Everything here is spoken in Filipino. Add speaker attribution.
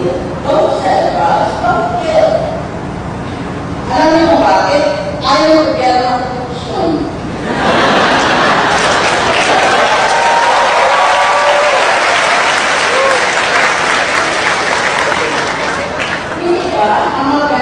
Speaker 1: don't sell drugs, don't kill. Alam niyo kung bakit? Ayaw magkaya ng korupsyon. Hindi ba, ang mga